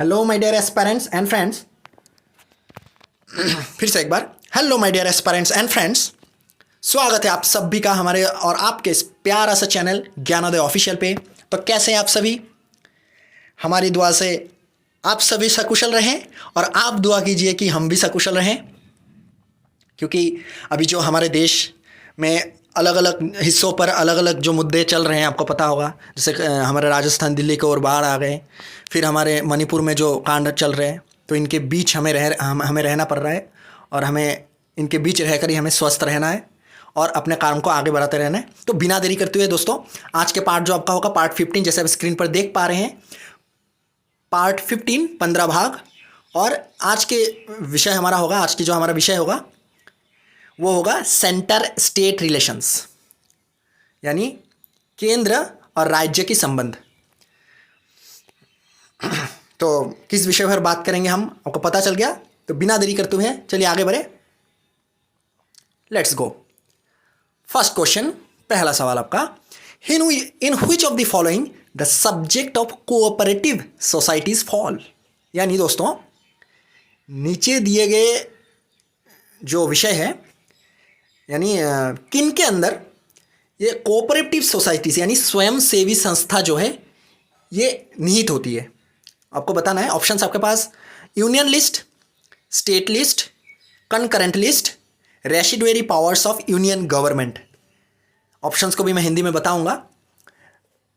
Hello my dear aspirants and friends. फिर से एक बार hello my dear aspirants and friends. स्वागत है आप सभी का हमारे और आपके इस प्यारा सा चैनल ज्ञानोदय ऑफिशियल पे। तो कैसे हैं आप सभी? हमारी दुआ से आप सभी सकुशल रहें और आप दुआ कीजिए कि हम भी सकुशल रहें, क्योंकि अभी जो हमारे देश में अलग अलग हिस्सों पर अलग अलग जो मुद्दे चल रहे हैं आपको पता होगा। जैसे हमारे राजस्थान दिल्ली की ओर बाढ़ आ गए, फिर हमारे मणिपुर में जो कांड चल रहे हैं, तो इनके बीच हमें रहना पड़ रहा है और हमें इनके बीच रहकर ही हमें स्वस्थ रहना है और अपने काम को आगे बढ़ाते रहना है। तो बिना देरी करते हुए दोस्तों, आज के पार्ट जो आपका होगा पार्ट 15, जैसे आप स्क्रीन पर देख पा रहे हैं, पार्ट 15 15 भाग। और आज के विषय हमारा होगा, आज की जो हमारा विषय होगा वो होगा सेंटर स्टेट रिलेशंस, यानी केंद्र और राज्य की संबंध। तो किस विषय पर बात करेंगे हम, आपको पता चल गया। तो बिना देरी करते हुए चलिए आगे बढ़े, लेट्स गो। फर्स्ट क्वेश्चन, पहला सवाल आपका, in which of the following the subject of cooperative societies fall. यानी दोस्तों, नीचे दिए गए जो विषय है, यानी किन के अंदर ये कोऑपरेटिव सोसाइटीज यानी स्वयंसेवी संस्था जो है ये निहित होती है, आपको बताना है। ऑप्शंस आपके पास union list, state list, concurrent list, residuary powers of union government. Options को भी मैं हिंदी में बताऊंगा।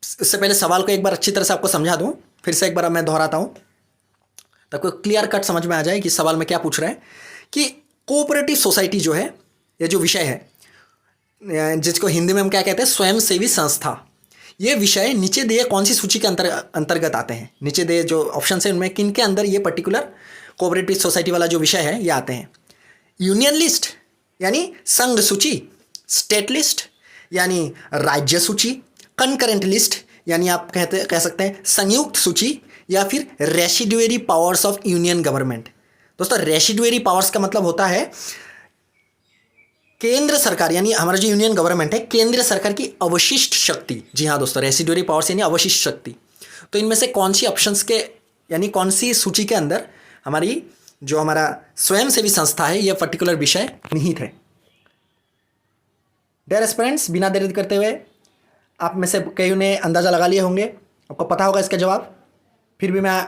इससे पहले सवाल को एक बार अच्छी तरह से आपको समझा दूं, फिर से एक बार मैं दोहराता हूं ताकि आपको क्लियर कट समझ में आ जाए कि सवाल में क्या पूछ रहे हैं। कि कोऑपरेटिव सोसाइटी जो है, ये जो विषय है जिसको हिंदी में हम क्या कहते हैं, स्वयंसेवी संस्था, ये विषय नीचे दिए कौन सी सूची के अंतर्गत आते हैं। नीचे दिए जो ऑप्शन है उनमें किन के अंदर ये पर्टिकुलर कोऑपरेटिव सोसाइटी वाला जो विषय है ये आते हैं। यूनियन लिस्ट यानी संघ सूची, स्टेट लिस्ट यानी राज्य सूची, कंकरेंट लिस्ट यानी आप कह सकते हैं संयुक्त सूची, या फिर residuary powers of union government. दोस्तों, रेसिडुअरी पावर्स का मतलब होता है केंद्र सरकार, यानी हमारा जो यूनियन गवर्नमेंट है, केंद्र सरकार की अवशिष्ट शक्ति। जी हाँ दोस्तों, रेसिडुअरी पावर्स यानी अवशिष्ट शक्ति। तो इनमें से कौन सी ऑप्शंस के यानी कौन सी सूची के अंदर हमारी जो हमारा स्वयंसेवी संस्था है, यह पर्टिकुलर विषय निहित है। डियर एस्पिरेंट्स, बिना देरी करते हुए आप में से कई ने अंदाज़ा लगा लिए होंगे, आपको पता होगा इसका जवाब, फिर भी मैं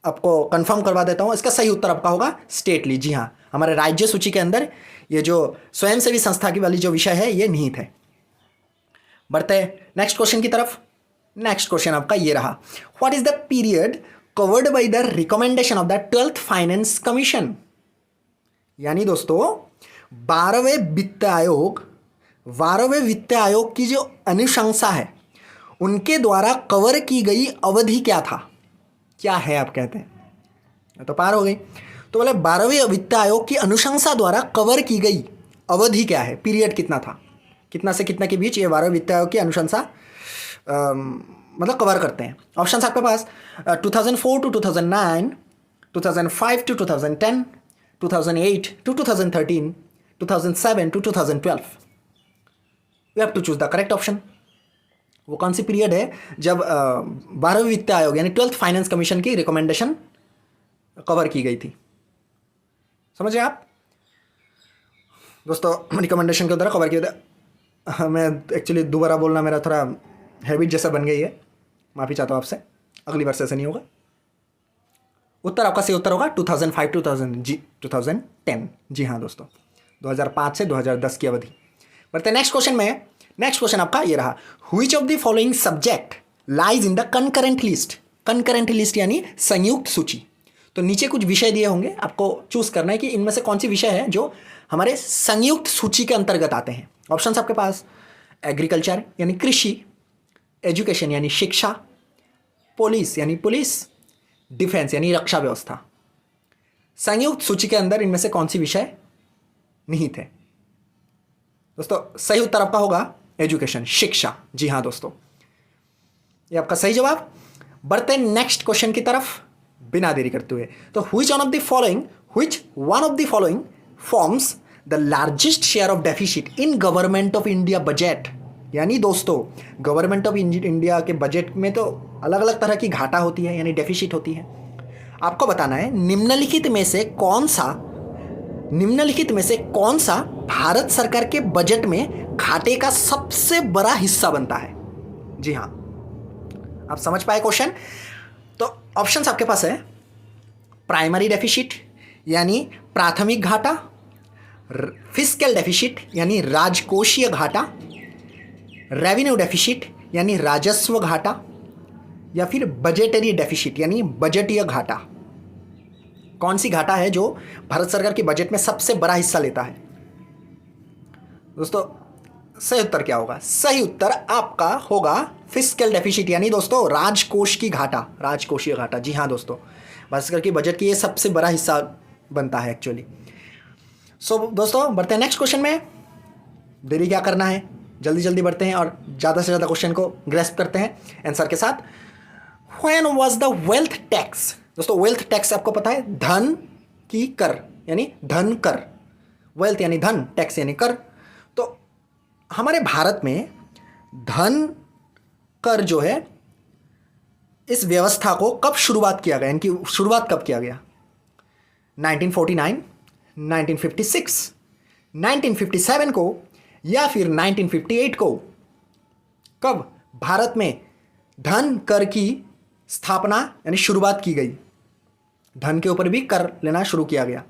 आपको कंफर्म करवा देता हूँ। इसका सही उत्तर आपका होगा स्टेट लिस्ट। जी हाँ, हमारे राज्य सूची के अंदर ये जो स्वयंसेवी संस्था की वाली जो विषय है ये निहित है। बढ़ते हैं नेक्स्ट क्वेश्चन की तरफ। नेक्स्ट क्वेश्चन आपका ये रहा, what is the period covered by the recommendation of the 12th finance commission. यानी दोस्तों, 12वें वित्त आयोग की जो अनुशंसा है उनके द्वारा कवर की गई अवधि क्या था, क्या है आप कहते हैं, तो पार हो गई। तो बोले 12वें वित्त आयोग की अनुशंसा द्वारा कवर की गई अवधि क्या है, पीरियड कितना था, कितना से कितना के बीच ये 12वें वित्त आयोग की अनुशंसा मतलब कवर करते हैं। ऑप्शन आपके पास 2004 to 2009, 2005 to 2010, 2008 to 2013, 2007 to 2012। You have to choose the correct option. वो कौन सी पीरियड है जब 12वें वित्त आयोग यानी 12th फाइनेंस कमीशन की रिकमेंडेशन कवर की गई थी, समझे आप दोस्तों। रिकमेंडेशन के द्वारा कवर किया था। मैं एक्चुअली दोबारा बोलना मेरा थोड़ा हैबिट जैसा बन गई है, माफ़ी चाहता हूँ आपसे, अगली बार से ऐसा नहीं होगा। उत्तर आपका सही उत्तर होगा 2005 to 2010। जी हाँ दोस्तों, 2005 से 2010 की अवधि। बढ़ते नेक्स्ट क्वेश्चन में। नेक्स्ट क्वेश्चन आपका ये रहा, which of the following subject lies in the concurrent list. Concurrent list यानी संयुक्त सूची। तो नीचे कुछ विषय दिए होंगे, आपको चूज करना है कि इनमें से कौन सी विषय है जो हमारे संयुक्त सूची के अंतर्गत आते हैं। ऑप्शंस आपके पास एग्रीकल्चर यानी कृषि, एजुकेशन यानी शिक्षा, पुलिस यानी पुलिस, डिफेंस यानी रक्षा व्यवस्था। संयुक्त सूची के अंदर इनमें से कौन सी विषय निहित है दोस्तों? सही उत्तर आपका होगा एजुकेशन, शिक्षा। जी हाँ दोस्तों, ये आपका सही जवाब। बढ़ते हैं नेक्स्ट क्वेश्चन की तरफ बिना देरी करते हुए। तो which one of the following forms the largest share of deficit in government of India budget. यानी दोस्तों, गवर्नमेंट ऑफ इंडिया के बजट में तो अलग अलग तरह की घाटा होती है, यानी डेफिसिट होती है। आपको बताना है निम्नलिखित में से कौन सा भारत सरकार के बजट में घाटे का सबसे बड़ा हिस्सा बनता है। जी हाँ, आप समझ पाए क्वेश्चन। तो ऑप्शंस आपके पास है प्राइमरी डेफिसिट यानी प्राथमिक घाटा, फिस्कल डेफिसिट यानी राजकोषीय घाटा, रेवेन्यू डेफिसिट यानी राजस्व घाटा, या फिर बजटरी डेफिसिट यानी बजटीय घाटा। कौन सी घाटा है जो भारत सरकार के बजट में सबसे बड़ा हिस्सा लेता है? दोस्तों सही उत्तर क्या होगा? सही उत्तर आपका होगा फिस्कल डेफिसिट यानी दोस्तों राजकोष की घाटा, राजकोषीय घाटा। जी हाँ दोस्तों, भारत सरकार के बजट की ये सबसे बड़ा हिस्सा बनता है एक्चुअली। सो दोस्तों बढ़ते हैं नेक्स्ट क्वेश्चन में। देरी क्या करना है, जल्दी जल्दी बढ़ते हैं और ज़्यादा से ज़्यादा क्वेश्चन को ग्रेस्प करते हैं आंसर के साथ। When was the wealth tax? दोस्तों वेल्थ टैक्स आपको पता है धन की कर यानी धन कर, वेल्थ यानी धन, टैक्स यानी कर। तो हमारे भारत में धन कर जो है इस व्यवस्था को कब शुरुआत किया गया, इनकी शुरुआत कब किया गया? 1949, 1956, 1957 को या फिर 1958 को? कब भारत में धन कर की स्थापना यानी शुरुआत की गई, धन के ऊपर भी कर लेना शुरू किया गया?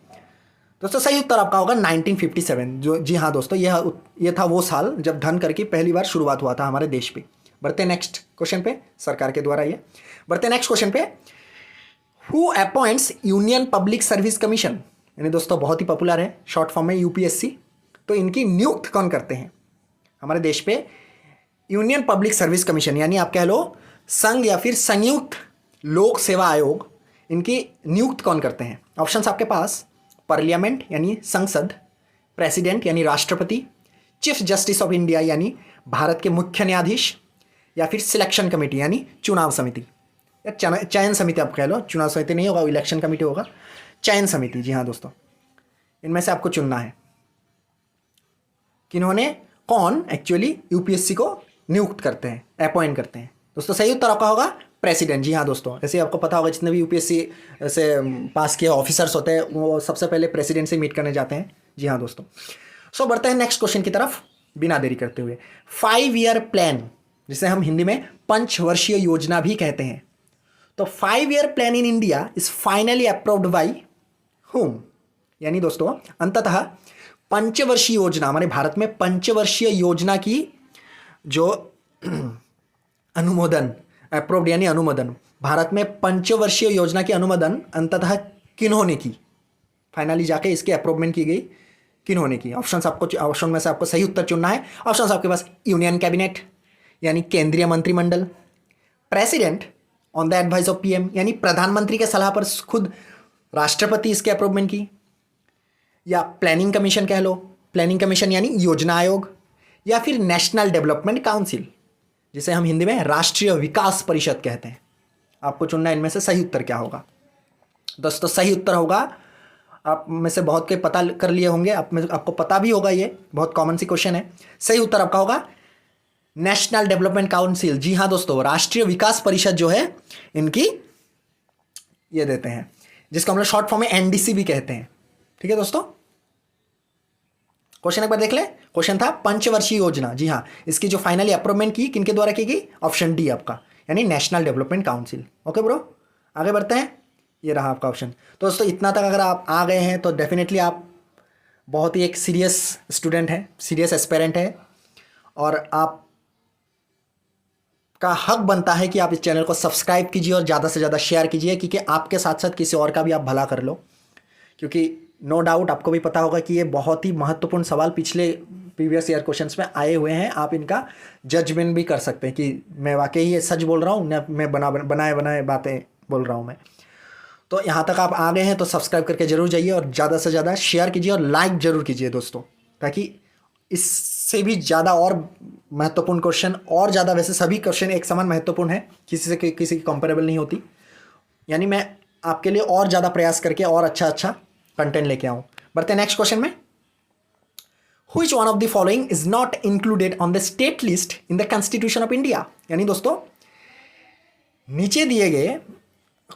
दोस्तों सही उत्तर आपका होगा 1957। जो जी हाँ दोस्तों, यह था वो साल जब धन कर की पहली बार शुरुआत हुआ था हमारे देश पे। बढ़ते हैं नेक्स्ट क्वेश्चन पे, सरकार के द्वारा ये। बढ़ते हैं नेक्स्ट क्वेश्चन पे। Who appoints union public service commission? यानी दोस्तों बहुत ही पॉपुलर है, शॉर्ट फॉर्म में यूपीएससी। तो इनकी नियुक्त कौन करते हैं हमारे देश पे? यूनियन पब्लिक सर्विस कमीशन यानी आप कह लो संघ या फिर संयुक्त लोक सेवा आयोग, इनकी नियुक्त कौन करते हैं? ऑप्शंस आपके पास पार्लियामेंट यानी संसद, प्रेसिडेंट यानी राष्ट्रपति, चीफ जस्टिस ऑफ इंडिया यानी भारत के मुख्य न्यायाधीश, या फिर सिलेक्शन कमेटी यानी चुनाव समिति या चयन समिति आप कह लो। चुनाव समिति नहीं होगा, इलेक्शन कमेटी होगा, चयन समिति। जी हाँ दोस्तों, इनमें से आपको चुनना है किन्होंने, कौन एक्चुअली यूपीएससी को नियुक्त करते हैं, अपॉइंट करते हैं। दोस्तों सही उत्तर आपका होगा प्रेसिडेंट। जी हाँ दोस्तों, ऐसे आपको पता होगा जितने भी यूपीएससी से पास किए ऑफिसर्स होते हैं वो सबसे पहले प्रेसिडेंट से मीट करने जाते हैं। जी हाँ दोस्तों। सो बढ़ते हैं नेक्स्ट क्वेश्चन की तरफ बिना देरी करते हुए। 5 ईयर प्लान, जिसे हम हिंदी में पंचवर्षीय योजना भी कहते हैं, तो 5 year plan in India is finally approved by whom? यानी दोस्तों अंततः पंचवर्षीय योजना, हमारे भारत में पंचवर्षीय योजना की जो अनुमोदन, अप्रूव्ड यानी अनुमोदन, भारत में पंचवर्षीय योजना की अनुमोदन अंततः किन्होंने की? फाइनली जाके इसकी अप्रूवमेंट की गई किन्होंने की? ऑप्शन में से आपको सही उत्तर चुनना है। ऑप्शन आपके पास यूनियन कैबिनेट यानी केंद्रीय मंत्रिमंडल, president on the advice of PM यानी प्रधानमंत्री के सलाह पर खुद राष्ट्रपति इसके अप्रूवमेंट की, या प्लानिंग कमीशन कह लो, प्लानिंग कमीशन यानी योजना आयोग, या फिर नेशनल डेवलपमेंट काउंसिल जिसे हम हिंदी में राष्ट्रीय विकास परिषद कहते हैं। आपको चुनना है इनमें से सही उत्तर क्या होगा। दोस्तों सही उत्तर होगा, आप में से बहुत के पता कर लिए होंगे, आपको पता भी होगा, ये बहुत कॉमन सी क्वेश्चन है। सही उत्तर आपका होगा नेशनल डेवलपमेंट काउंसिल। जी हाँ दोस्तों, राष्ट्रीय विकास परिषद जो है इनकी ये देते हैं, जिसको हम लोग शॉर्ट फॉर्म में एनडीसी भी कहते हैं। ठीक है दोस्तों, क्वेश्चन एक बार देख ले। क्वेश्चन था पंचवर्षीय योजना। जी हाँ, इसकी जो फाइनली अप्रूवमेंट की किनके द्वारा की गई? ऑप्शन डी आपका, यानी national development council. Okay bro, आगे बढ़ते हैं। ये रहा आपका ऑप्शन। तो दोस्तों इतना तक अगर आप आ गए हैं तो डेफिनेटली आप बहुत ही एक सीरियस स्टूडेंट हैं, सीरियस एस्पेरेंट है, और आप का हक बनता है कि आप इस चैनल को सब्सक्राइब कीजिए और ज़्यादा से ज़्यादा शेयर कीजिए, क्योंकि आपके साथ साथ किसी और का भी आप भला कर लो। क्योंकि नो डाउट आपको भी पता होगा कि ये बहुत ही महत्वपूर्ण सवाल पिछले प्रीवियस ईयर क्वेश्चंस में आए हुए हैं। आप इनका जजमेंट भी कर सकते हैं कि मैं वाकई ये सच बोल रहा हूँ ना, मैं बनाए बातें बोल रहा हूँ मैं। तो यहाँ तक आप आ गए हैं तो सब्सक्राइब करके जरूर जाइए और ज़्यादा से ज़्यादा शेयर कीजिए और लाइक जरूर कीजिए दोस्तों, ताकि इससे भी ज़्यादा और महत्वपूर्ण क्वेश्चन, और ज़्यादा, वैसे सभी क्वेश्चन एक समान महत्वपूर्ण है, किसी से किसी की कंपेरेबल नहीं होती, यानी मैं आपके लिए और ज़्यादा प्रयास करके और अच्छा कंटेंट लेके आऊँ। बढ़ते हैं नेक्स्ट क्वेश्चन में। Which one of the following is not included on the state list in the Constitution of India? यानी दोस्तों नीचे दिए गए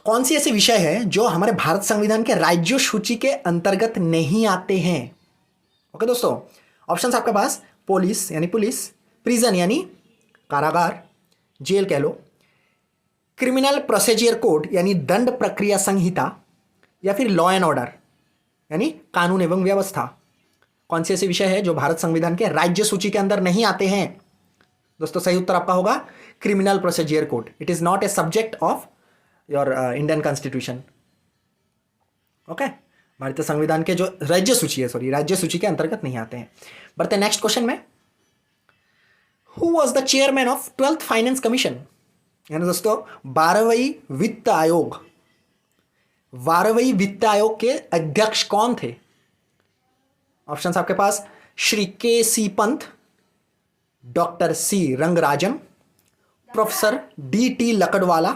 कौन सी ऐसे विषय है जो हमारे भारत संविधान के राज्य सूची के अंतर्गत नहीं आते हैं? ओके दोस्तों, ऑप्शंस आपके पास पुलिस यानी पुलिस, प्रिजन यानी कारागार, जेल कह लो, क्रिमिनल प्रोसीजर कोड यानी दंड प्रक्रिया संहिता, या फिर लॉ एंड ऑर्डर यानी कानून एवं व्यवस्था। कौन से ऐसे विषय है जो भारत संविधान के राज्य सूची के अंदर नहीं आते हैं? दोस्तों सही उत्तर आपका होगा criminal procedure code. It is not a subject of your Indian constitution. Okay, भारतीय संविधान के जो राज्य सूची है, सॉरी राज्य सूची के अंतर्गत नहीं आते हैं। बढ़ते नेक्स्ट क्वेश्चन में, who was the chairman of 12th finance commission? यानी दोस्तों 12वीं वित्त आयोग, 12वीं वित्त आयोग के अध्यक्ष कौन थे? ऑप्शंस आपके पास Shri KC. Pant, doctor C Rangarajan, professor DT. Lakdawala,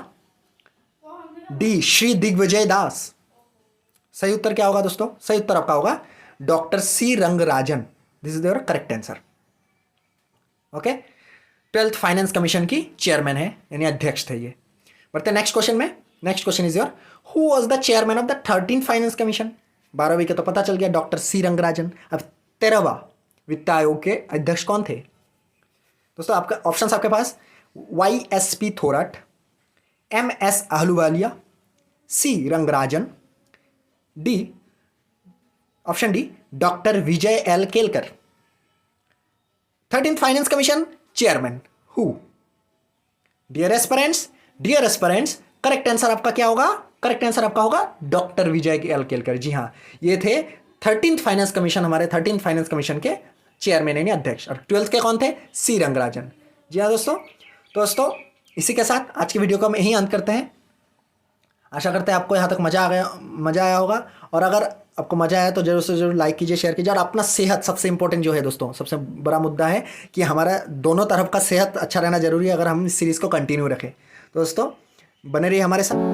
D Shri Digvijay Das. सही उत्तर क्या होगा दोस्तों? सही उत्तर आपका होगा doctor C Rangarajan. This is your correct answer. Okay, 12th finance commission की चेयरमैन है यानी अध्यक्ष थे ये। बढ़ते नेक्स्ट क्वेश्चन में। Next question is your, who was the chairman of the 13th finance commission? 12वीं के तो पता चल गया डॉक्टर सी रंगराजन। अब 13वां वित्त आयोग के अध्यक्ष कौन थे? दोस्तों आपका ऑप्शंस आपके पास YSP Thorat, MS Ahluwalia, C Rangarajan, D option D doctor Vijay L Kelkar. 13th finance commission chairman who? Dear aspirants, correct answer आपका क्या होगा? करेक्ट आंसर आपका होगा डॉक्टर विजय एल केलकर। जी हाँ, ये थे 13th फाइनेंस कमीशन, हमारे 13th फाइनेंस कमीशन के चेयरमैन यानी अध्यक्ष। और 12th के कौन थे? सी रंगराजन। जी हाँ दोस्तों इसी के साथ आज की वीडियो को हम यहीं अंत करते हैं। आशा करते हैं आपको यहाँ तक मज़ा आया होगा। और अगर आपको मज़ा आया तो जरूर से जरूर लाइक कीजिए, शेयर कीजिए। और अपना सेहत सबसे इंपॉर्टेंट जो है दोस्तों, सबसे बड़ा मुद्दा है कि हमारा दोनों तरफ का सेहत अच्छा रहना जरूरी है अगर हम इस सीरीज़ को कंटिन्यू रखें। तो दोस्तों बने रहिए हमारे साथ।